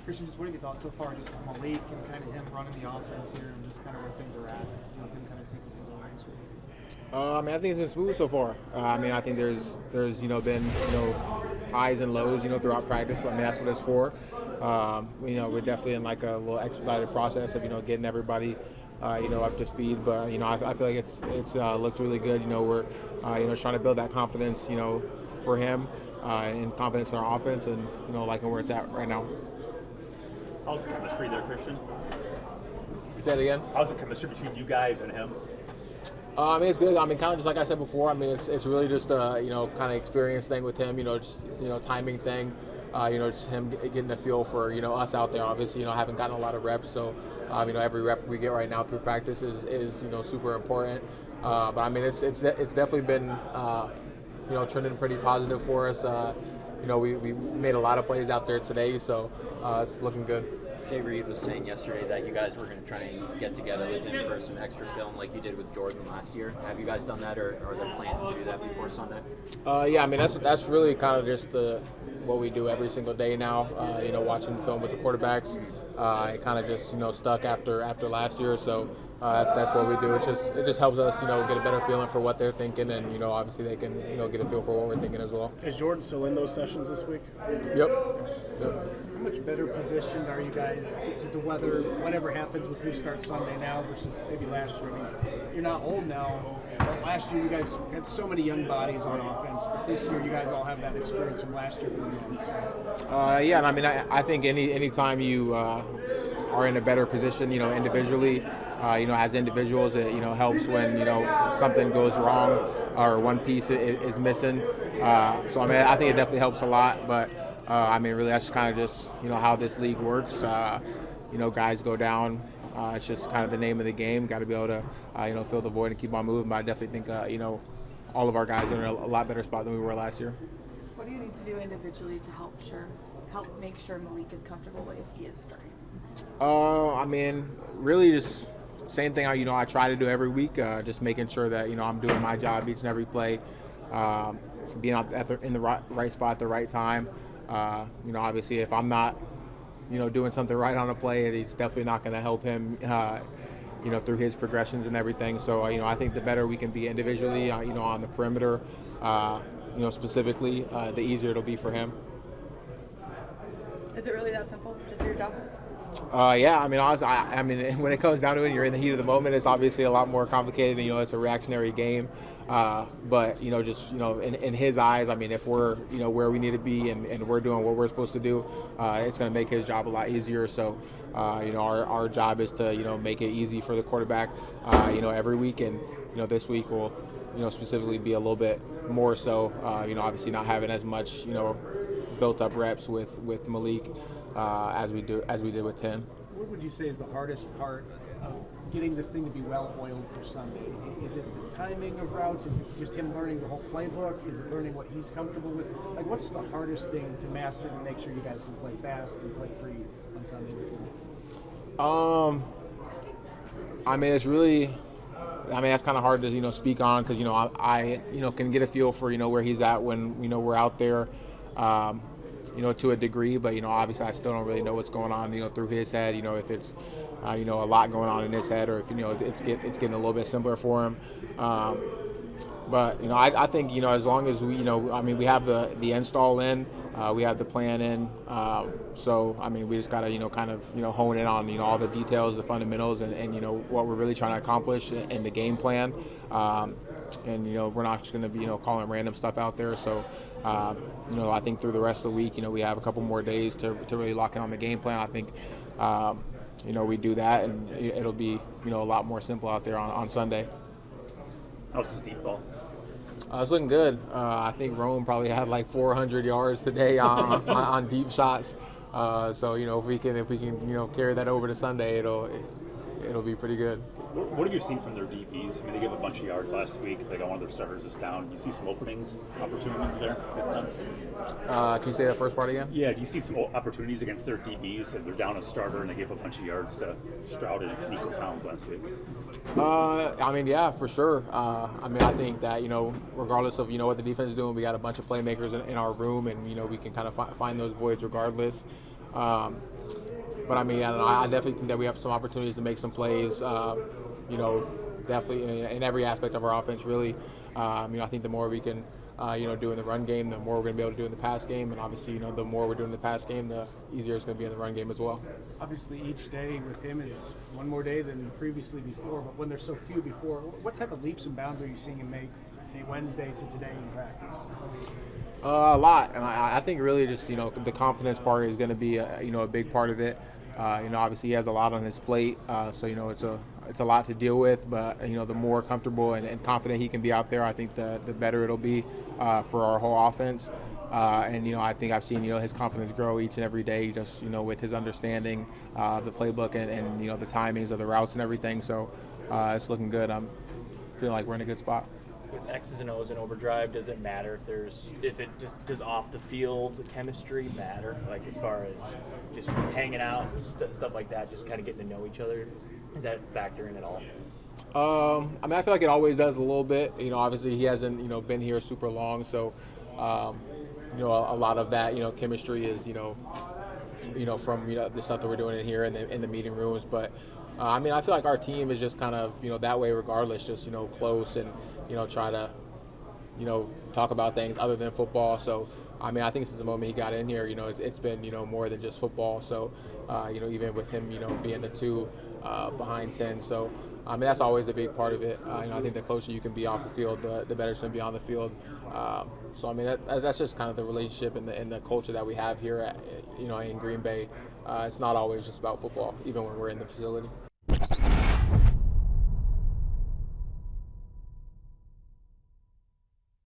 Christian, just what have you thought so far, just Malik and kind of him running the offense here and just kind of where things are at, him kind of taking things over this week? I mean, I think it's been smooth so far. I mean, I think there's been highs and lows throughout practice, but I mean that's what it's for. We're definitely in like a little expedited process of getting everybody up to speed. But I feel like it's looked really good. We're trying to build that confidence for him and confidence in our offense and liking where it's at right now. How's the chemistry there, Christian? Say it again. How's the chemistry between you guys and him? I mean, it's good. I mean, kind of just like I said before. I mean, it's really just a kind of experience thing with him. Just timing thing. Just him getting a feel for us out there. Obviously, haven't gotten a lot of reps, so every rep we get right now through practice is super important. But I mean, it's definitely been trending pretty positive for us. We made a lot of plays out there today, so it's looking good. Jay Reed was saying yesterday that you guys were going to try and get together with him for some extra film like you did with Jordan last year. Have you guys done that, or are there plans to do that before Sunday? Yeah, I mean, that's really kind of just what we do every single day now, watching film with the quarterbacks. It kind of just, stuck after last year, so that's what we do. It just helps us, get a better feeling for what they're thinking, and, obviously they can, get a feel for what we're thinking as well. Is Jordan still in those sessions this week? Yep. How much better positioned are you guys to weather whatever happens with who starts Sunday now versus maybe last year? I mean, you're not old now, but last year you guys had so many young bodies on offense, but this year you guys all have that experience from last year. Yeah, and I mean, I think any time you are in a better position, individually, as individuals, it helps when something goes wrong or one piece is missing. So I mean, I think it definitely helps a lot, but. I mean, really, that's kind of just, how this league works. Guys go down. It's just kind of the name of the game. Got to be able to, fill the void and keep on moving. But I definitely think, all of our guys are in a lot better spot than we were last year. What do you need to do individually to help make sure Malik is comfortable if he is starting? I mean, really just same thing I try to do every week. Just making sure that, I'm doing my job each and every play. Being in the right spot at the right time. Obviously, if I'm not, doing something right on a play, it's definitely not going to help him, through his progressions and everything. So, I think the better we can be individually, on the perimeter, specifically, the easier it'll be for him. Is it really that simple? Just your job? Yeah, I mean, honestly, I mean, when it comes down to it, you're in the heat of the moment. It's obviously a lot more complicated. It's a reactionary game. But just in his eyes, I mean, if we're where we need to be and we're doing what we're supposed to do, it's going to make his job a lot easier. So, our job is to make it easy for the quarterback, every week, and this week will specifically be a little bit more so. Obviously not having as much built up reps with Malik. As we did with 10. What would you say is the hardest part of getting this thing to be well-oiled for Sunday? Is it the timing of routes? Is it just him learning the whole playbook? Is it learning what he's comfortable with? Like, what's the hardest thing to master to make sure you guys can play fast and play free on Sunday with him? I mean, it's really. I mean, that's kind of hard to speak on because I can get a feel for where he's at when we're out there. To a degree, but obviously I still don't really know what's going on, through his head. If it's, a lot going on in his head, or if it's getting a little bit simpler for him. But I think as long as we I mean we have the install in, we have the plan in. So I mean we just gotta kind of hone in on all the details, the fundamentals, and what we're really trying to accomplish in the game plan. And we're not just going to be calling random stuff out there. So I think through the rest of the week we have a couple more days to really lock in on the game plan. I think we do that, and it'll be a lot more simple out there on Sunday. How's his deep ball? It's looking good. I think Rome probably had like 400 yards today on deep shots. So if we can carry that over to Sunday, it'll be pretty good. What have you seen from their DBs? I mean, they gave a bunch of yards last week. They got one of their starters is down. Do you see some opportunities there against them? Can you say that first part again? Yeah, do you see some opportunities against their DBs? They're down a starter and they gave a bunch of yards to Stroud and Nico Collins last week. I mean, yeah, for sure. I mean, I think that, regardless of, what the defense is doing, we got a bunch of playmakers in our room, and, we can kind of find those voids regardless. But I mean, I don't know, I definitely think that we have some opportunities to make some plays. You know, definitely in every aspect of our offense, really. You know, I think the more we can, you know, do in the run game, the more we're going to be able to do in the pass game. And obviously, you know, the more we're doing in the pass game, the easier it's going to be in the run game as well. Obviously, each day with him is one more day than previously before, but when there's so few before, what type of leaps and bounds are you seeing him make, say, Wednesday to today in practice? A lot, and I think really just, you know, the confidence part is going to be you know, a big part of it. You know, obviously he has a lot on his plate, so you know it's a lot to deal with. But you know, the more comfortable and confident he can be out there, I think the better it'll be for our whole offense. And you know, I think I've seen, you know, his confidence grow each and every day, just, you know, with his understanding of the playbook and you know, the timings of the routes and everything. So it's looking good. I'm feeling like we're in a good spot. With X's and O's in overdrive, does it matter if does off the field chemistry matter? Like as far as just hanging out, stuff like that, just kind of getting to know each other? Does that factor in at all? I mean, I feel like it always does a little bit. You know, obviously he hasn't, you know, been here super long, so you know, a lot of that, you know, chemistry is, you know, from, you know, the stuff that we're doing in here in the meeting rooms. But I mean, I feel like our team is just kind of, you know, that way regardless, just, you know, close and, you know, try to, you know, talk about things other than football. So, I mean, I think since the moment he got in here, you know, it's been, you know, more than just football. So, you know, even with him, you know, being the 2 behind 10. So, I mean, that's always a big part of it. You know, I think the closer you can be off the field, the better it's going to be on the field. So, I mean, that's just kind of the relationship and the culture that we have here at, you know, in Green Bay. It's not always just about football, even when we're in the facility.